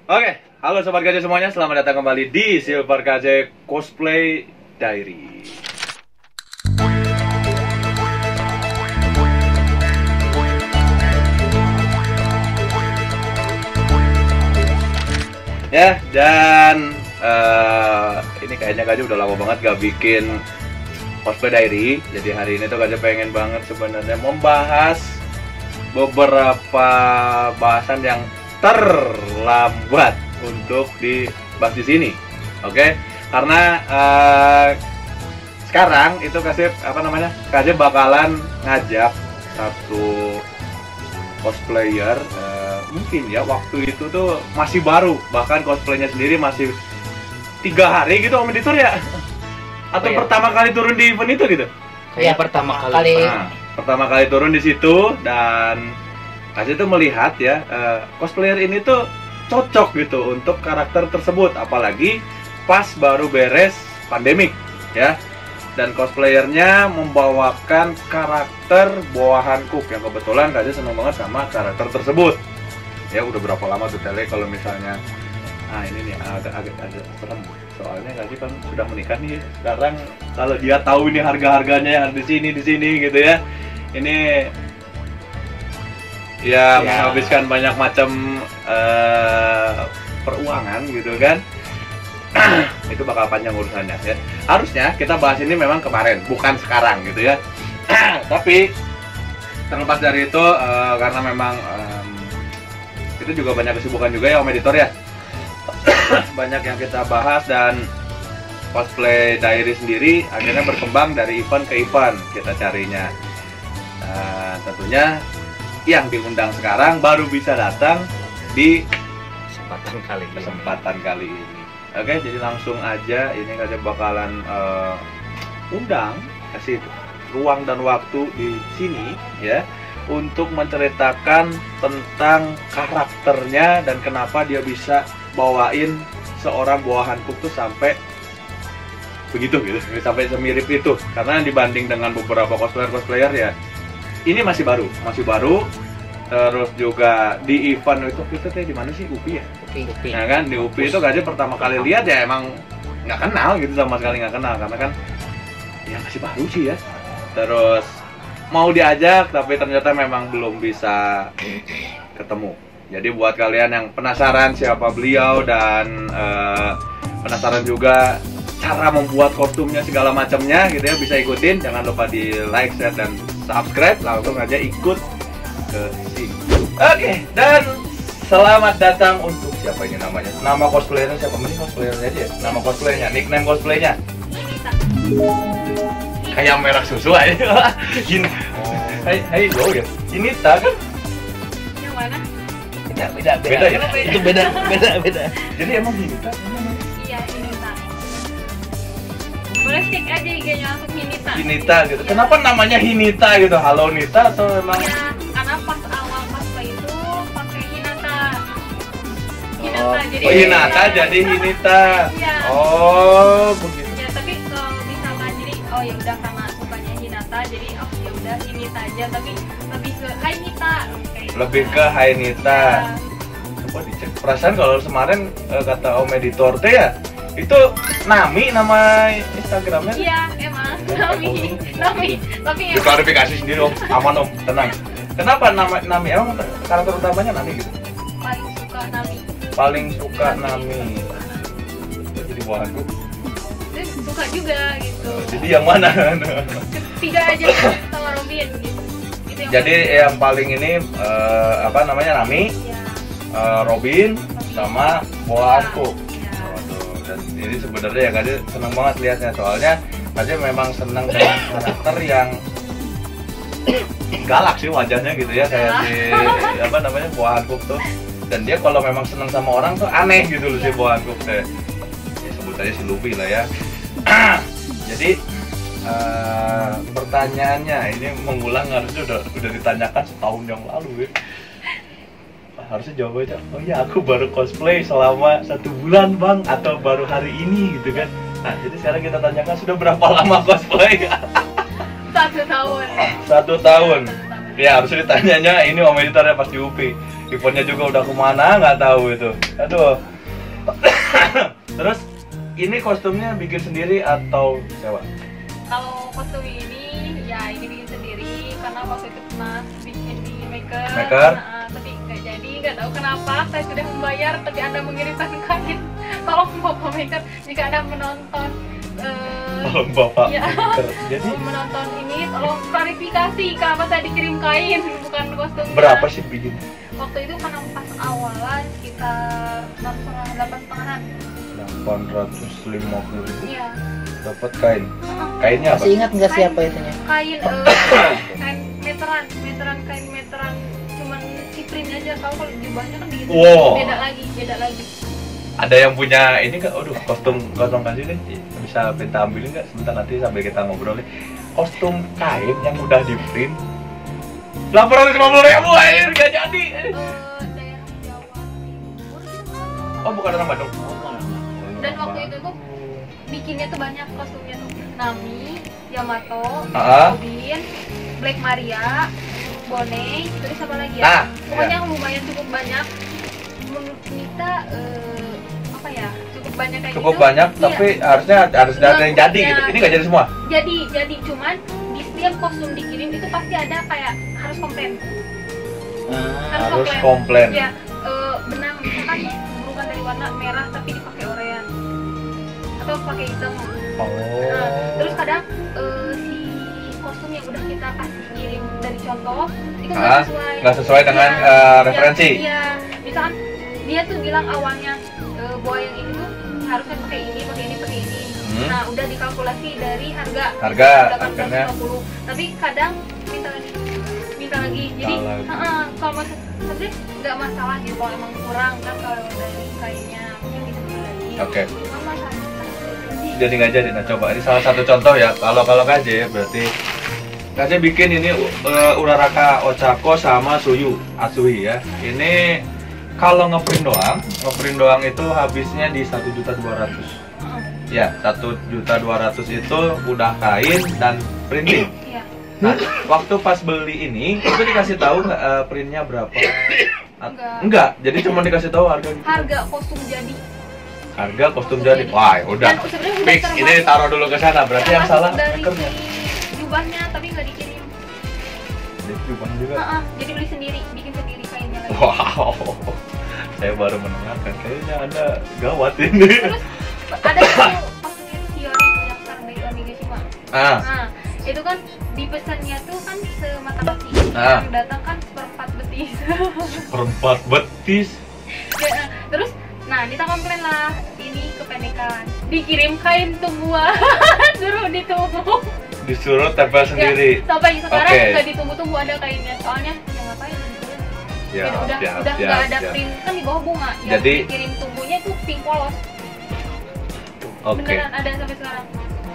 Oke, halo Sobat KJ semuanya, selamat datang kembali di Silver KJ Cosplay Diary. Ya, dan ini kayaknya KJ udah lama banget gak bikin Cosplay Diary. Jadi hari ini tuh KJ pengen banget sebenarnya membahas beberapa bahasan yang terlambat untuk dibahas di sini, oke? Karena sekarang itu KJ bakalan ngajak satu cosplayer, mungkin ya waktu itu tuh masih baru, bahkan cosplaynya sendiri masih 3 hari gitu Om Editor ya, atau pertama kali turun di event itu gitu? Kayak pertama kali. Nah, pertama kali turun di situ dan KJ tuh melihat ya, cosplayer ini tuh cocok gitu untuk karakter tersebut, apalagi pas baru beres pandemik ya. Dan cosplayernya membawakan karakter Boa Hankook yang kebetulan KJ seneng banget sama karakter tersebut. Ya udah berapa lama tuh tele kalau misalnya ini nih agak serem. Soalnya KJ kan sudah menikah nih. Sekarang kalau dia tahu ini harga-harganya yang di sini gitu ya. Ini ya menghabiskan banyak macam peruangan gitu kan. Itu bakal panjang urusannya ya. Harusnya kita bahas ini memang kemarin, bukan sekarang gitu ya. Tapi terlepas dari itu, karena memang itu juga banyak kesibukan juga ya Om Editor ya. Banyak yang kita bahas dan Cosplay Diary sendiri akhirnya berkembang dari event ke event kita carinya. Tentunya yang diundang sekarang baru bisa datang di kesempatan kali ini. Oke, jadi langsung aja ini KJ bakalan kasih ruang dan waktu di sini ya untuk menceritakan tentang karakternya dan kenapa dia bisa bawain seorang Boa Hankook tuh sampai begitu gitu, sampai semirip itu. Karena dibanding dengan beberapa cosplayer ya, ini masih baru. Terus juga di event itu di mana sih, UPI ya? UPI. Nah kan di UPI itu KJ pertama kali lihat ya emang nggak kenal gitu, sama sekali nggak kenal karena kan ya masih baru sih ya. Terus mau diajak tapi ternyata memang belum bisa ketemu. Jadi buat kalian yang penasaran siapa beliau dan penasaran juga cara membuat kostumnya segala macamnya gitu ya, bisa ikutin. Jangan lupa di like, share, dan subscribe. Langsung aja ikut ke sini. Oke, dan selamat datang untuk siapa ini namanya? Nama cosplayernya siapa? Mending cosplayernya aja ya? Nama cosplayernya, nickname cosplayernya? Kayak merah susu aja. Gini. Hai go ya. Hinita kan? Yang mana? Beda ya? Itu beda. Jadi emang Hinita? Iya, Hinita. Boleh stick aja IG-nya langsung Hinita. Hinita gitu. Kenapa namanya Hinita gitu? Halo Nita atau emang? Ya, karena pas awal cosplay itu pakai Hinata. Jadi Hinata jadi Hinita. Iya. Oh, begitu. Ya, tapi kalau misalkan jadi ya udah karena sukanya Hinata, jadi ya udah Hinita aja, tapi lebih ke Hai Nita. Lebih ke Hai Nita. Ya. Coba dicek. Perasaan kalau kemarin kata Om Editor teh ya, itu Nami nama Instagramnya? Iya, emang Nami. Tapi Diklarifikasi sendiri Om, aman Om, tenang. Kenapa nama Nami? Emang karakter utamanya Nami gitu? Paling suka Nami. Jadi Boa Hankook. Suka juga gitu. Jadi yang mana? Tiga aja sama Robin gitu. Jadi yang paling ini Nami, ya. Robin sama Boa Hankook. Ya. Dan ini sebenarnya ya KJ seneng banget lihatnya, soalnya KJ memang seneng dengan karakter yang galak sih wajahnya gitu ya, kayak si Boa Hankook tuh. Dan dia kalau memang seneng sama orang tuh aneh gitu loh si Boa Hankook teh. Ya sebut aja si Luffy lah ya. Jadi pertanyaannya ini mengulang, harusnya udah ditanyakan setahun yang lalu ya. Harusnya jawab aja, oh iya aku baru cosplay selama 1 bulan bang, atau baru hari ini gitu kan. Nah jadi sekarang kita tanyakan sudah berapa lama cosplay? 1 tahun. 1 tahun. Ya harusnya ditanyanya ini Om Editor ya pas di UPI. Eventnya juga udah kemana nggak tahu itu. Aduh. Terus ini kostumnya bikin sendiri atau sewa? Kalau kostum ini ya ini bikin sendiri karena waktu itu pernah bikin di maker. Tapi nggak jadi, nggak tahu kenapa saya sudah membayar tapi Anda mengirimkan kain. Tolong Bapak Maker jika Anda menonton Tolong Bapak ya, Maker. Jadi menonton ini tolong klarifikasi kenapa saya dikirim kain bukan kostumnya. berapa sih bikin? Waktu itu karena pas awalan sekitar 8,5-an. 850.000 Iya. dapat kain. Kainnya apa? Masih ingat nggak siapa itunya? Kain kain meteran kain meteran cuman si print aja. Kalau jubahnya kan gitu. Wow. Beda lagi. Ada yang punya ini nggak? Aduh, kostum kasih deh. Bisa minta ambilin nggak? Sebentar nanti sambil kita ngobrol nih. Kostum kain yang udah di print 850.000 air nggak jadi. Daerah Jawa Timur gitu. Oh, bukan orang Bandung. Dan waktu itu tuh bikinnya tuh banyak kostumnya tuh. Nami, Yamato, Odin, Black Maria, Bonnie, terus apa lagi ya? Nah, pokoknya lumayan cukup banyak. Menurut kita apa ya? Cukup banyak kayak cukup gitu. banyak, Iya. tapi harusnya harus ada yang jadi Iya. gitu. Ini nggak jadi semua. Jadi cuman di setiap kostum dikirim itu pasti ada kayak harus komplain. Harus komplain. Ya, benang misalkan bukan dari warna merah tapi dipakai oranye atau pakai hitam. Oh. Nah, terus kadang si kostum yang udah kita kasih kirim dari contoh itu nggak sesuai dengan referensi. Iya, misalkan dia tuh bilang awalnya bahwa yang ini tuh harusnya pakai ini. Nah, udah dikalkulasi dari harga 850. Tapi kadang minta lagi. Jadi, kalau sebenarnya nggak masalah gitu kalau emang kurang kan kalau dari kainnya mungkin bisa beli lagi. Oke. Nggak masalah. Jadi nggak jadi. Nah, coba ini salah satu contoh ya. Kalau KJ berarti KJ bikin ini Uraraka Ochako sama Asui ya. Ini kalau ngeprint doang itu habisnya di 1.200.000. Ya, 1.200.000 itu udah kain dan printing. Iya. Nah, waktu pas beli ini itu dikasih tahu nggak printnya berapa? Enggak. Jadi cuma dikasih tahu harga gitu. Harga kostum jadi. Harga kostum jadi. Wah, udah. Dan sebenarnya udah Fix. Ini taruh dulu ke sana. Berarti yang salah dari makernya. jubahnya tapi nggak dikirim. Jadi jubahnya juga. Jadi beli sendiri, bikin sendiri kainnya lagi. Wow. Saya baru mendengarkan. Kayaknya Anda gawat ini. Terus ada satu kostumnya Hiyori yang sekarang dari Onigashima. Nah, itu kan dipesannya tuh kan semata mati. Yang datang kan seperempat betis. Seperempat betis. Ya, terus, nah kita komplain lah ini kependekan. Dikirim kain tumbuhan, suruh ditumbuk. Disuruh tempel sendiri. Ya, sampai sekarang nggak ditunggu-tunggu ada kainnya. Soalnya ya ngapain? Udah nggak ada print kan di bawah bunga. Yang jadi dikirim tumbuhnya tuh pink polos. Beneran ada sampai sekarang.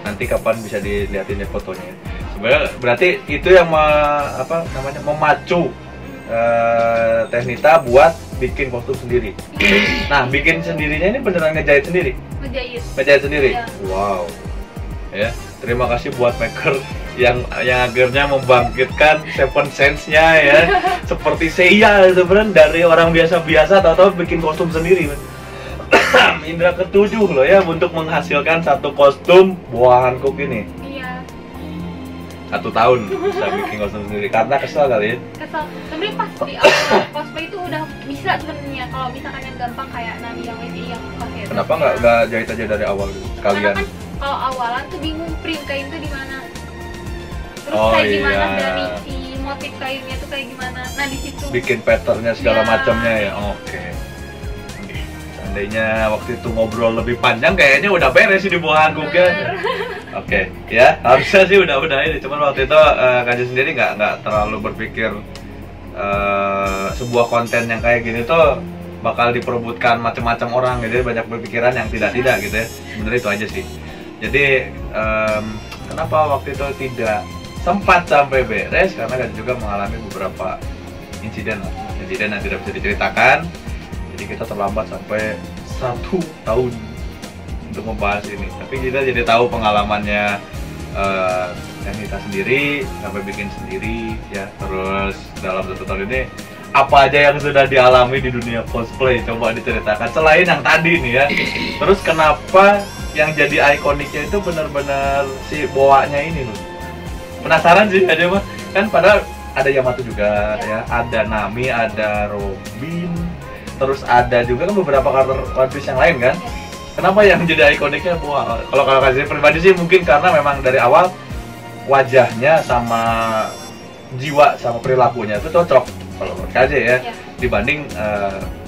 Nanti kapan bisa dilihatin ya fotonya. Sebenarnya berarti itu yang memacu Teknita buat bikin kostum sendiri. Nah, bikin sendirinya ini beneran ngejahit sendiri? Ngejahit sendiri? Ya. Wow. Ya, terima kasih buat maker yang akhirnya membangkitkan Seven Sense-nya ya. Seperti Seiya sebenarnya dari orang biasa-biasa tahu-tahu bikin kostum sendiri. Indra ketujuh loh ya untuk menghasilkan satu kostum Boa Hancock ini. Iya. 1 tahun bisa bikin kostum sendiri karena kesel kali ya. Kesel. Sebenarnya pas di awal cosplay itu udah bisa sebenarnya kalau misalkan yang gampang kayak Nami yang WCI yang pakai. Kenapa nggak jahit aja dari awal gitu sekalian? Karena kan kalau awalan tuh bingung print kain tuh di mana. Terus Oh, kayak gimana iya. dari si motif kainnya tuh kayak gimana. Nah, di situ Bikin patternnya segala Ya. macamnya ya. Oke. Seandainya waktu itu ngobrol lebih panjang kayaknya udah beres sih di Boa Hancock ya. Oke, ya harusnya sih udah ini. Cuman waktu itu Kaji sendiri nggak terlalu berpikir sebuah konten yang kayak gini tuh bakal diperebutkan macam-macam orang gitu. Banyak berpikiran yang tidak gitu ya. Sebenarnya itu aja sih. Jadi kenapa waktu itu tidak sempat sampai beres karena Kaji juga mengalami beberapa insiden yang tidak bisa diceritakan. Jadi kita terlambat sampai 1 tahun untuk membahas ini. Tapi kita jadi tahu pengalamannya Teknita sendiri sampai bikin sendiri ya. Terus dalam 1 tahun ini apa aja yang sudah dialami di dunia cosplay, coba diceritakan selain yang tadi nih ya. Terus kenapa yang jadi ikoniknya itu benar-benar si boanya ini loh. Penasaran sih aja mah. Kan padahal ada Yamato juga ya, ada Nami, ada Robin, terus ada juga kan beberapa karakter One Piece yang lain kan. Kenapa yang jadi ikoniknya boa? Kalau kasih pribadi sih mungkin karena memang dari awal wajahnya sama jiwa sama perilakunya itu cocok kalau menurut KJ ya, dibanding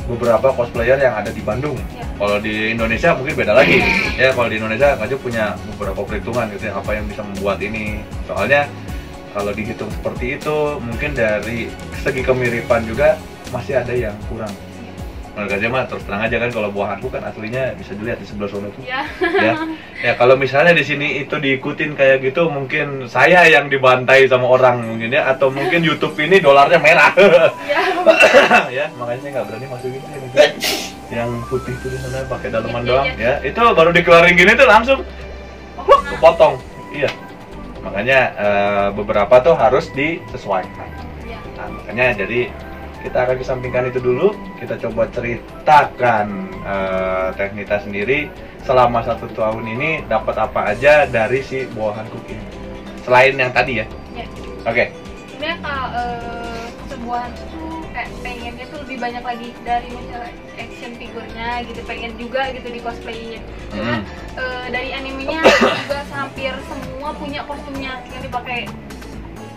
beberapa cosplayer yang ada di Bandung. Kalau di Indonesia mungkin beda lagi ya. Kalau di Indonesia KJ punya beberapa perhitungan gitu ya, apa yang bisa membuat ini. Soalnya kalau dihitung seperti itu mungkin dari segi kemiripan juga masih ada yang kurang. Menurut aja mah terus terang aja kan, kalau buahanku kan aslinya bisa dilihat di sebelah sana tuh. Ya kalau misalnya di sini itu diikutin kayak gitu, mungkin saya yang dibantai sama orang mungkin ya, atau mungkin YouTube ini dolarnya merah. Ya makanya saya nggak berani masukin sini. Yang putih tuh di sana pakai daleman doang ya. Itu baru dikeluarin gini tuh langsung kepotong. Iya. Makanya beberapa tuh harus disesuaikan. Nah, makanya jadi kita akan kesampingkan itu dulu, kita coba ceritakan Teknita sendiri selama 1 tahun ini dapat apa aja dari si buahan cooking selain yang tadi ya. Oke. Sebenarnya kalau sebuahan tuh kayak pengennya tuh lebih banyak lagi dari misalnya action figurnya gitu, pengen juga gitu di cosplayin. Karena dari animenya juga hampir semua punya kostumnya yang dipakai.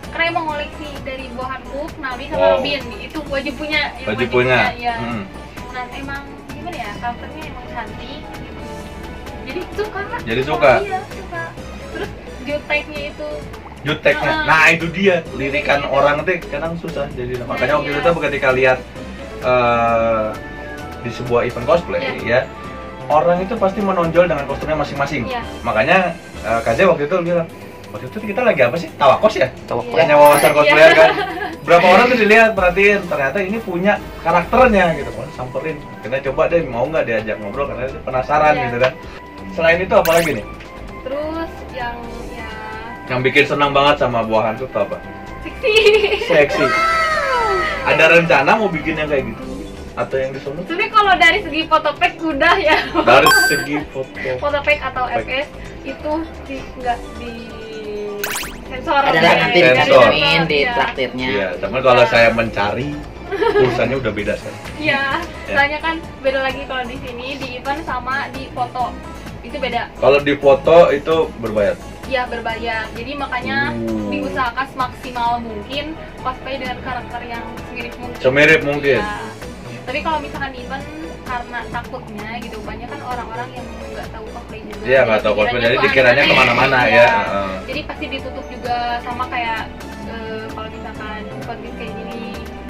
Karena emang ngoleksi dari buahan Hook, Nami sama Robin itu wajib punya. Wajib punya. Ya. Nah emang gimana ya, karakternya emang cantik gitu. Jadi suka. Iya suka. Terus juteknya itu. Juteknya. Nah itu dia lirikan orang tuh kadang susah jadi. Makanya waktu itu ketika lihat di sebuah event cosplay ya, orang itu pasti menonjol dengan kostumnya masing-masing. Makanya KJ waktu itu bilang, waktu itu kita lagi apa sih? Tawakos ya? Tawakos. Hanya wawasan cosplayer kan. Berapa orang tuh dilihat, perhatiin, ternyata ini punya karakternya gitu. Mau samperin, kita coba deh, mau nggak diajak ngobrol karena dia penasaran gitu kan. Selain itu apa lagi nih? Terus yang bikin senang banget sama buahan tuh apa? Seksi. Ada rencana mau bikin yang kayak gitu? Atau yang di sana? Sebenarnya kalau dari segi fotopack udah ya. Dari segi fotopack atau FS itu nggak di sensor. Ada nanti dikirimin di traktirnya. Iya, cuman kalau saya mencari pulsanya udah beda kan. Iya, soalnya kan beda lagi kalau di sini di event sama di foto. Itu beda. Kalau di foto itu berbayar. Iya, berbayar. Jadi makanya diusahakan semaksimal mungkin cosplay dengan karakter yang semirip mungkin. Ya. Tapi kalau misalkan event karena takutnya gitu, banyak kan orang-orang yang nggak tahu cosplay juga. Iya, nggak tahu cosplay, jadi dikiranya kemana-mana ya. Jadi pasti ditutup juga sama kayak kalau misalkan event kayak gini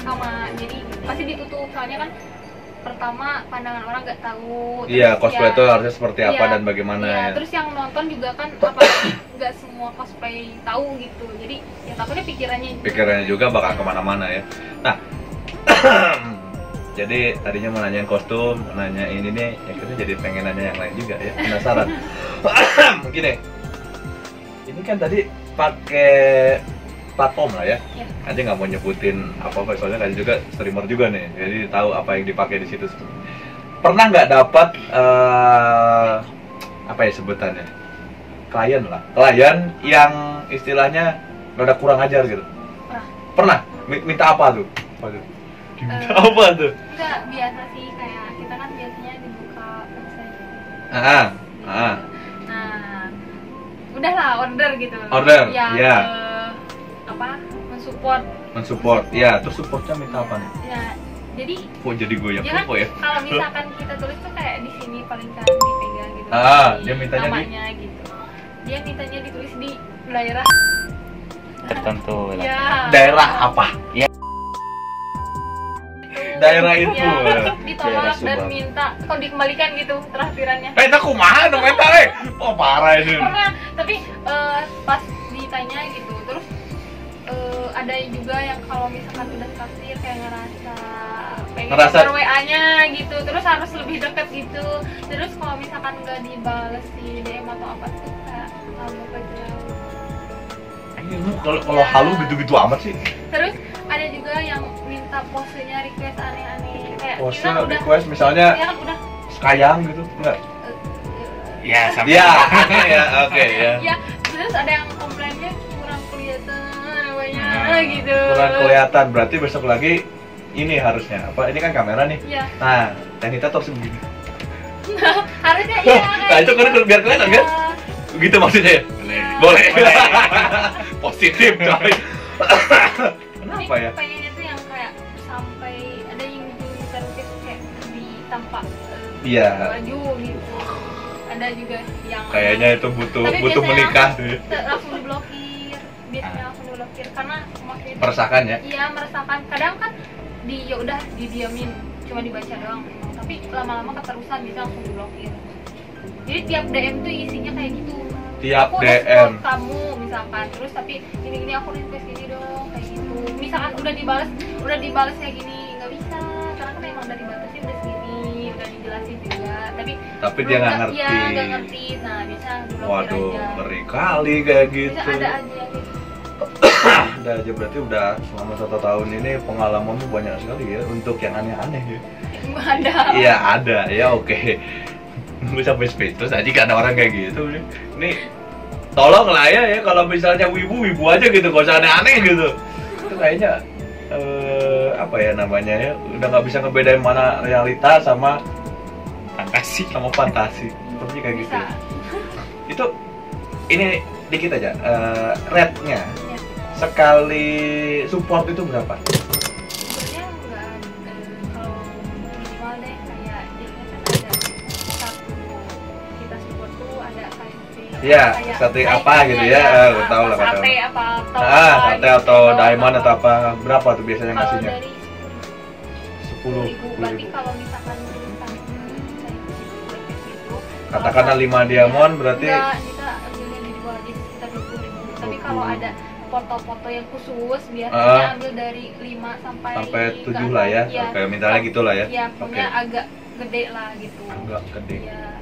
sama, jadi pasti ditutup soalnya kan pertama pandangan orang nggak tahu. Iya, cosplay itu harusnya seperti apa dan bagaimana. Iya, terus yang nonton juga kan apa nggak semua cosplay tahu gitu. Jadi ya takutnya pikirannya juga bakal kemana-mana ya. Nah, jadi tadinya mau nanyain kostum, nanya ini nih, ya kita jadi pengen nanya yang lain juga ya, penasaran. Gini, ini kan tadi pakai platform lah ya. Aja nggak mau nyebutin apa-apa, soalnya kan juga streamer juga nih, jadi tahu apa yang dipakai di situ. Pernah nggak dapat apa ya sebutannya, klien yang istilahnya rada kurang ajar gitu? Pernah? Minta apa tuh? Apa tuh? Enggak, biasa sih, kayak kita kan biasanya dibuka website. Nah, udahlah order gitu. Order, ya. Mensupport, ya. Terus supportnya minta apa nih? Ya, jadi. Kok jadi gue yang ya? Kalau misalkan kita tulis tuh kayak di sini paling kan dipegang gitu. Dia mintanya namanya gitu. Dia mintanya ditulis di daerah tertentu. Ya. Daerah apa? Ya. Daerah itu ditolak dan minta kalau dikembalikan gitu traktirannya. Itu kumaha dong eta oh parah ini. Pernah, tapi pas ditanya gitu terus ada juga yang kalau misalkan udah traktir kayak ngerasa WA-nya gitu, terus harus lebih deket gitu. Terus kalau misalkan nggak dibales di DM atau apa tuh kayak kamu kejauh. Kalau halu gitu-gitu amat sih. Terus ada juga yang minta posenya request aneh-aneh kayak Pose kita udah request misalnya ya kan udah sekayang gitu, enggak? Ya sama. Ya, ya, oke ya. ya terus ada yang komplainnya kurang kelihatan namanya gitu. Kurang kelihatan, berarti besok lagi ini harusnya apa? Ini kan kamera nih. Ya. Nah, Tanita terus begini. Harusnya iya. Nah, itu kan biar kelihatan kan? Gitu maksudnya ya? Boleh. Positif, coy. Kenapa ya? Pengennya tuh yang kayak sampai ada yang bisa request kayak ditampak Iya. baju gitu. Ada juga yang Kayaknya itu butuh Tapi biasanya menikah tuh. langsung diblokir. Biasanya langsung diblokir karena maksudnya Meresahkan ya? iya meresahkan. Kadang kan ya udah didiamin cuma dibaca doang. Tapi lama-lama keterusan bisa langsung diblokir. Jadi tiap DM tuh isinya kayak gitu. Tiap Aku DM. respon kamu misalkan terus tapi gini aku request gini dong kayak gitu. Misalkan udah dibalas kayak gini nggak bisa karena kan emang dari batasnya udah segini udah dijelasin juga tapi Dia nggak ngerti. Iya nggak ngerti. Nah bisa diblokir Waduh, aja. ngeri kali kayak gitu. Bisa ada aja yang gitu. Ada aja, berarti udah selama 1 tahun ini pengalamanmu banyak sekali ya untuk yang aneh-aneh ya. Ada. Iya ada, ya oke. Gue sampai speechless aja karena orang kayak gitu. Nih, tolong lah ya kalau misalnya wibu aja gitu, gak usah aneh-aneh gitu. Itu kayaknya apa ya namanya ya, udah nggak bisa ngebedain mana realita sama fantasi. Sepertinya kayak gitu. Bisa. Ya. Itu ini dikit aja. Rate-nya Ya. sekali support itu berapa? Sebenarnya nggak kalau minimal deh kayak jadinya kan ada satu kita support tuh ada kayak Iya, sate apa gitu ya, gue tahu lah kata. Sate apa atau Sate atau gitu. diamond atau apa, berapa tuh biasanya Kalau ngasihnya? dari 10.000. berarti kalau misalkan kita gitu Katakanlah 5 diamond berarti enggak, kita ambilnya dijual jadi sekitar 20.000. Tapi kalau ada foto-foto yang khusus biasanya ambil dari 5 sampai 7 lah ya. Iya. Oke, mintalah gitulah ya. Iya, Oke. pokoknya agak gede lah gitu. Agak gede. Iya.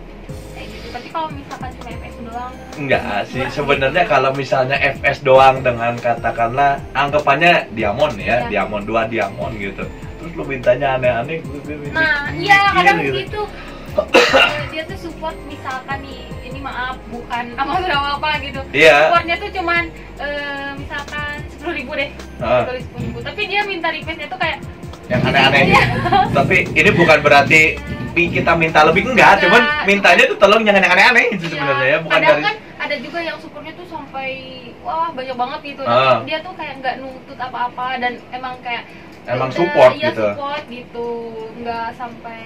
Kayak gitu. Tapi kalau misalkan cuma FS doang Enggak sih, sebenarnya kalau misalnya FS doang dengan katakanlah anggapannya diamond ya, Iya. diamond 2 diamond gitu. Terus lu mintanya aneh-aneh, gue Nah, mikir iya kadang gitu. gitu. Dia tuh support misalkan nih, ini maaf bukan Amazon apa gitu. Iya. Supportnya tuh cuman misalkan 10.000 deh, tulis 10.000. Tapi dia minta requestnya tuh kayak Yang aneh-aneh Iya. gitu. Tapi ini bukan berarti kita minta lebih enggak, cuman mintanya tuh tolong jangan yang aneh-aneh itu sebenarnya ya, bukan kadang dari kan ada juga yang supportnya tuh sampai wah banyak banget gitu. Dia tuh kayak nggak nuntut apa-apa dan emang kayak emang udah, support iya, gitu. support gitu, nggak sampai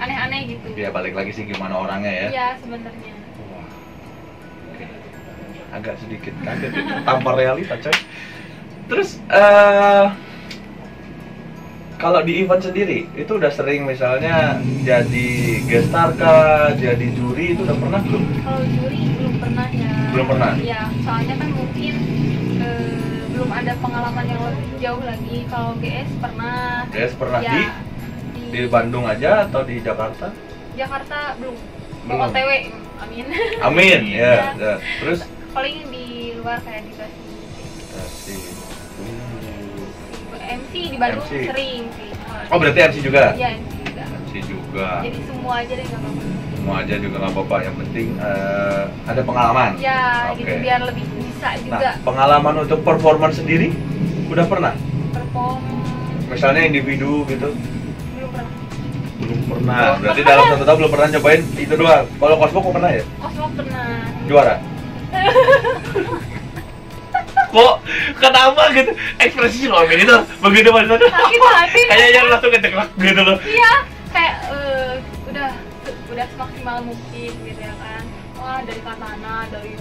aneh-aneh gitu. Ya balik lagi sih gimana orangnya ya. Iya sebenarnya. Wah. Oke. Agak sedikit kaget itu tanpa realita coy. Terus kalau di event sendiri itu udah sering misalnya jadi guest star kah, jadi juri itu udah pernah belum? Kalau juri belum pernah ya. Belum pernah? Ya, soalnya kan mungkin belum ada pengalaman yang lebih jauh lagi. Kalau GS pernah. GS pernah Ya, di Bandung aja atau di Jakarta? Jakarta belum. Belum. Mau OTW, amin. Amin ya. Ya. Terus Paling di luar kayak di Bekasi. kasih. MC di Bandung MC. sering sih. Oh berarti MC juga? Iya MC juga. MC juga. Jadi semua aja deh nggak apa-apa. Semua aja juga nggak apa-apa. Yang penting ada pengalaman. Ya Oke. gitu biar lebih bisa juga Nah, pengalaman untuk performance sendiri udah pernah? perform. Misalnya individu gitu? Belum pernah. Belum pernah. Belum Berarti pernah. dalam 1 tahun belum pernah cobain itu doang. Kalau Cosmo kok pernah ya? Kosmo pernah. Juara? Kok kenapa gitu? Ekspresi lo Amin itu begitu maksudnya. Sakit hati. Kayaknya langsung ngeceklek gitu loh. Iya, kayak udah semaksimal mungkin gitu ya kan. Wah dari katana, dari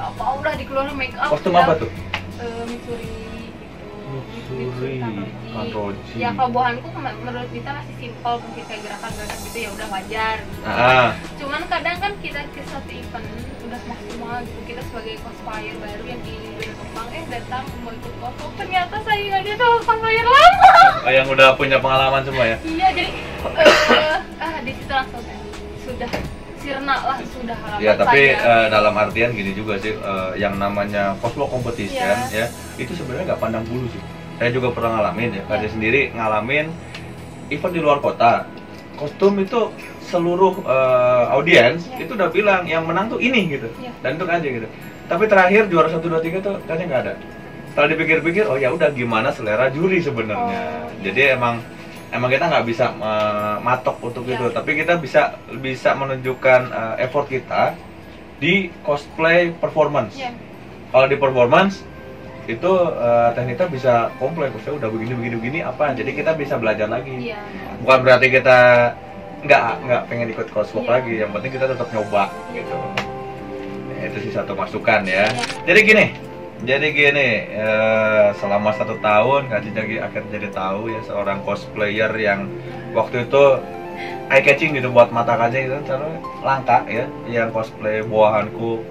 apa udah dikeluarin make up. Kostum apa tuh? Mitsuri gitu. Mitsuri, Kanroji. Ya kalau bahanku menurut kita masih simpel mungkin kayak gerakan-gerakan gitu ya udah wajar. Gitu. Cuman kadang kan kita ke satu event udah maksimal gitu, kita sebagai cosplayer baru yang di Jepang datang mau ikut cosplay, ternyata saingannya tuh cosplayer lama. Yang udah punya pengalaman semua ya? Iya jadi di situ langsung sudah sirna lah sudah halaman Ya tapi saya. dalam artian gini juga sih, yang namanya cosplay competition Iya. ya itu sebenarnya nggak pandang bulu sih. saya juga pernah ngalamin ya, Kaje sendiri ngalamin event di luar kota. Kostum itu seluruh audiens itu udah bilang yang menang tuh ini gitu. Dan itu Kaje gitu. Tapi terakhir juara 1 2 3 tuh Kaje nggak ada. Setelah dipikir-pikir, oh ya udah gimana selera juri sebenarnya. Jadi emang kita nggak bisa matok untuk itu, tapi kita bisa menunjukkan effort kita di cosplay performance. Kalau di performance itu Teknita bisa komplain, saya udah begini apa, jadi kita bisa belajar lagi. Bukan berarti kita nggak pengen ikut crosswalk lagi, yang penting kita tetap nyoba gitu. Nah, itu sih satu masukan ya. Jadi gini, selama 1 tahun Kak Cici akhirnya jadi tahu ya seorang cosplayer yang waktu itu eye catching gitu buat mata Kak Cici, itu caranya langka ya, yang cosplay bawahanku,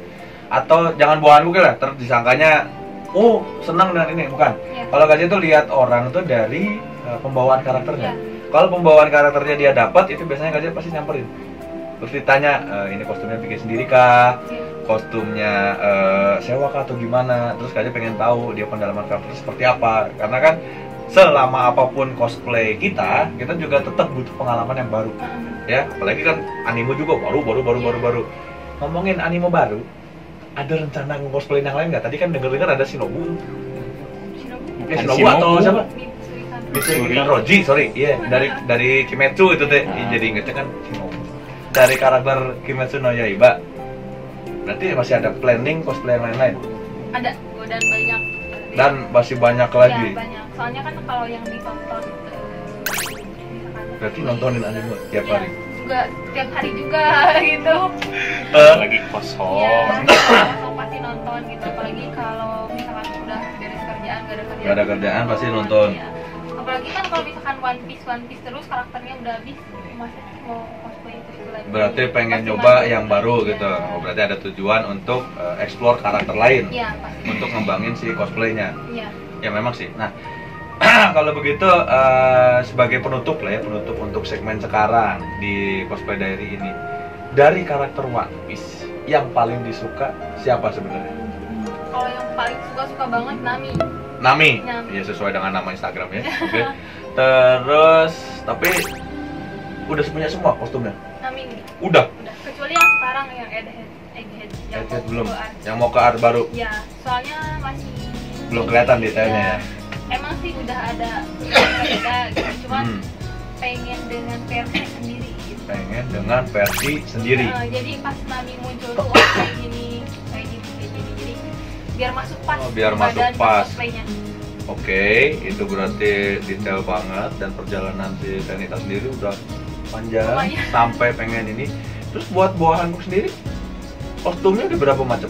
atau jangan bawahanku lah, terus disangkanya oh senang dengan ini, bukan. Kalau Kak Cici tuh lihat orang tuh dari pembawaan karakternya. Kalau pembawaan karakternya dia dapat, itu biasanya Kak Cici pasti nyamperin, terus ditanya ini kostumnya bikin sendiri kah, kostumnya sewa kah atau gimana. Terus Kak Cici pengen tahu dia pendalaman karakter seperti apa, karena kan selama apapun cosplay kita juga tetap butuh pengalaman yang baru ya, apalagi kan anime juga baru. Ngomongin anime baru, ada rencana cosplay yang lain nggak? Tadi kan dengar ada Shinobu atau siapa? Mitsui Roji, sorry, dari Kimetsu itu teh. Jadi ingetnya kan Shinobu dari karakter Kimetsu no Yaiba. Berarti masih ada planning cosplay yang lain-lain? Ada, dan banyak. Dan masih banyak lagi? Ya, banyak. Soalnya kan kalau yang ditonton berarti nontonin anime tiap hari? Juga tiap hari juga gitu. Lagi kosong. Kosong pasti nonton gitu. Apalagi kalau misalkan udah beres kerjaan, gak ada kerjaan pasti nonton. Ya. Apalagi kan kalau misalkan One Piece terus karakternya udah habis, masa mau cosplay itu lagi. Berarti pengen nyoba yang baru gitu. Oh, berarti ada tujuan untuk explore karakter lain. Untuk ngembangin si cosplaynya. Ya memang sih. Nah, kalau begitu sebagai penutup untuk segmen sekarang di Cosplay Diary ini, dari karakter One Piece yang paling disuka siapa sebenarnya? Kalau yang paling suka banget Nami. Ya sesuai dengan nama Instagram ya. Oke. Terus tapi udah punya semua kostumnya? Nami. Udah. Kecuali yang sekarang yang Egghead yang belum. Yang mau ke art baru. Ya, soalnya masih belum kelihatan detailnya ya. Emang sih udah ada gitu, cuman pengen dengan versi sendiri gitu. Jadi pas Nami muncul tuh kayak gini. Jadi biar masuk pas. Biar masuk pas. Oke, itu berarti detail banget, dan perjalanan si Teknita sendiri udah panjang sampai pengen ini. Terus buat bawahanku sendiri, kostumnya udah berapa macam?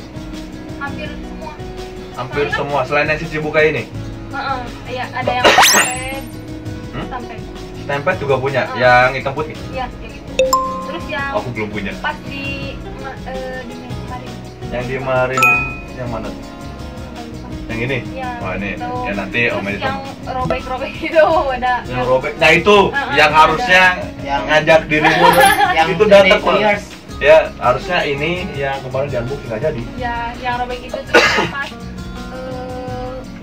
Hampir semua. Selain yang si Cibuka ini? Iya, ada yang Stampede juga punya, yang hitam putih? Iya, yang itu. Terus yang aku belum punya. Pas di Marin. Yang di Marin yang mana? Yang ini? Ya, oh ini, ya nanti Om Edito. Yang robek-robek itu ada. Yang robek, nah itu yang harusnya yang ngajak dirimu yang itu datang ya, harusnya ini yang kemarin di unboxing nggak jadi. Ya, yang robek itu tuh pas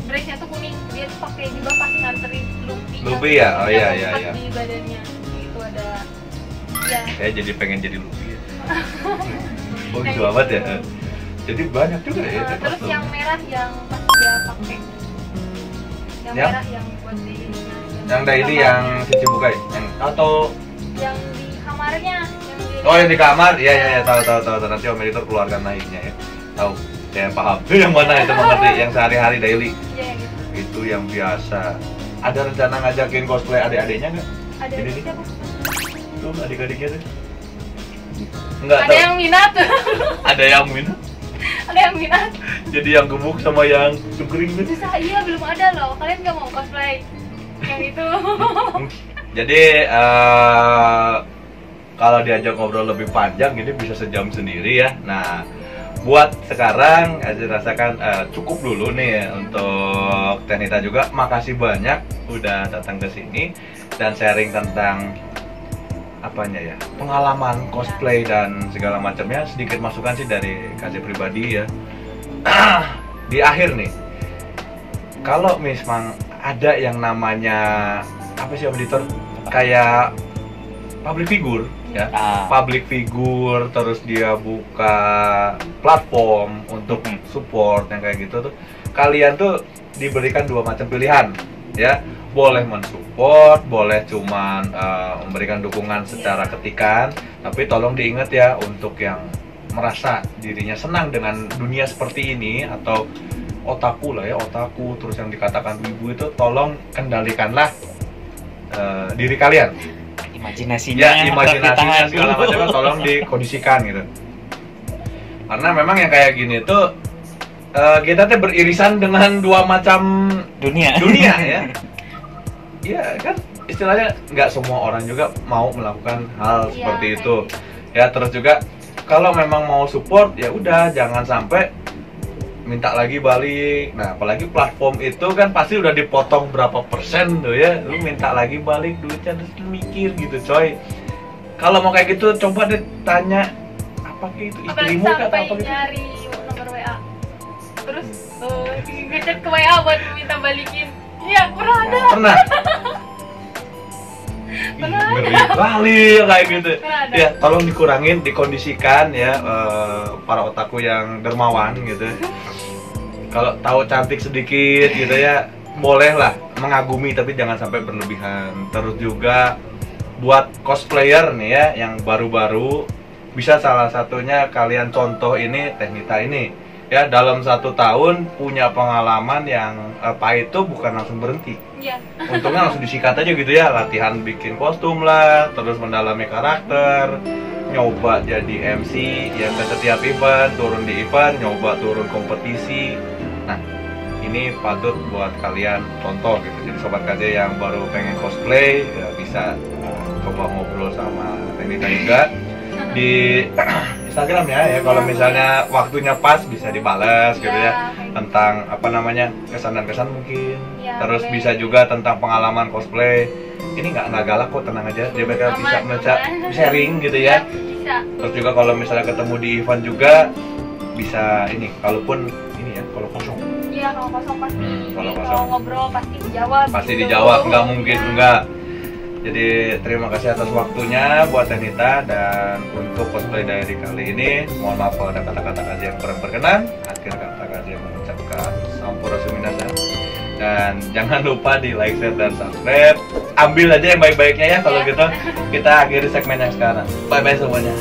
dressnya tuh kuning, dia tuh pakai juga pas nganterin Luffy ya? Oh iya. Di badannya itu ada. Ya. Saya jadi pengen jadi Luffy ya. Oh gitu amat ya. Jadi banyak juga ya. Terus yang merah yang pas dia pakai. Yang merah yang buat di. Yang daily yang si Cibukai, atau yang di kamarnya. Yang di kamar, iya tahu. Nanti Om Editor keluarkan naiknya ya. Tahu. Saya paham. Itu yang mana itu mengerti, yang sehari-hari daily. Iya gitu. Itu yang biasa. Ada rencana ngajakin cosplay adik-adiknya nggak? Ada siapa? Tuh adik-adiknya tuh. Enggak ada yang minat. Ada yang minat. Jadi yang gemuk sama yang cungkring tuh. Susah, iya belum ada loh. Kalian nggak mau cosplay yang itu? Jadi kalau diajak ngobrol lebih panjang ini bisa sejam sendiri ya. Nah, buat sekarang aja rasakan cukup dulu nih untuk Teknita juga. Makasih banyak udah datang ke sini dan sharing tentang apanya ya, pengalaman cosplay dan segala macamnya. Sedikit masukan sih dari kasih pribadi ya. Di akhir nih, kalau memang ada yang namanya apa sih Om Editor, kayak public figure ya, public figure, terus dia buka platform untuk support yang kayak gitu tuh, kalian tuh diberikan dua macam pilihan ya, boleh mensupport, boleh cuman memberikan dukungan secara ketikan, tapi tolong diingat ya, untuk yang merasa dirinya senang dengan dunia seperti ini atau otaku lah ya, otaku terus yang dikatakan ibu itu, tolong kendalikanlah diri kalian, imajinasinya, ya, imajinasinya segala macam tolong dikondisikan gitu. Karena memang yang kayak gini tuh kita tuh beririsan dengan dua macam dunia ya. Iya kan, istilahnya nggak semua orang juga mau melakukan hal seperti itu ya. Terus juga kalau memang mau support ya udah, jangan sampai minta lagi balik. Nah apalagi platform itu kan pasti udah dipotong berapa persen tuh ya, lu minta lagi balik duitnya, terus mikir gitu coy. Kalau mau kayak gitu coba deh tanya apa kayak itu istrimu kata apa gitu, nyari nomor WA terus ngechat ke WA buat minta balikin. Iya, pernah ada. Pernah ngeri kayak gitu. Ya, tolong dikurangin, dikondisikan ya, para otaku yang dermawan gitu. Kalau tahu cantik sedikit gitu ya, bolehlah mengagumi tapi jangan sampai berlebihan. Terus juga buat cosplayer nih ya yang baru-baru, bisa salah satunya kalian contoh ini Teknita ini. Ya, dalam 1 tahun punya pengalaman yang pahit itu bukan langsung berhenti. Iya. Untungnya langsung disikat aja gitu ya, latihan bikin kostum lah, terus mendalami karakter, nyoba jadi MC yang ke setiap event, turun di event, nyoba turun kompetisi. Nah, ini patut buat kalian contoh gitu. Jadi sobat KJ yang baru pengen cosplay ya bisa coba ngobrol sama Teknita juga di Instagram ya, kalau misalnya waktunya pas bisa dibales gitu ya, tentang apa namanya kesan dan kesan mungkin, terus bisa juga tentang pengalaman cosplay. Ini nggak galak kok, tenang aja, dia bakal bisa sharing gitu ya. Terus juga kalau misalnya ketemu di event juga bisa ini, kalaupun ini ya, kalau kosong. Iya, kalau kosong pasti. Kalau ngobrol pasti dijawab. Pasti dijawab, nggak mungkin enggak. Jadi terima kasih atas waktunya buat Teknita, dan untuk cosplay diary kali ini mohon maaf kalau ada kata-kata KJ yang kurang berkenan. Akhir kata KJ mengucapkan Sampurasun Minasan, dan jangan lupa di like, share, dan subscribe. Ambil aja yang baik-baiknya ya. Kalau gitu kita akhiri segmen yang sekarang. Bye bye semuanya.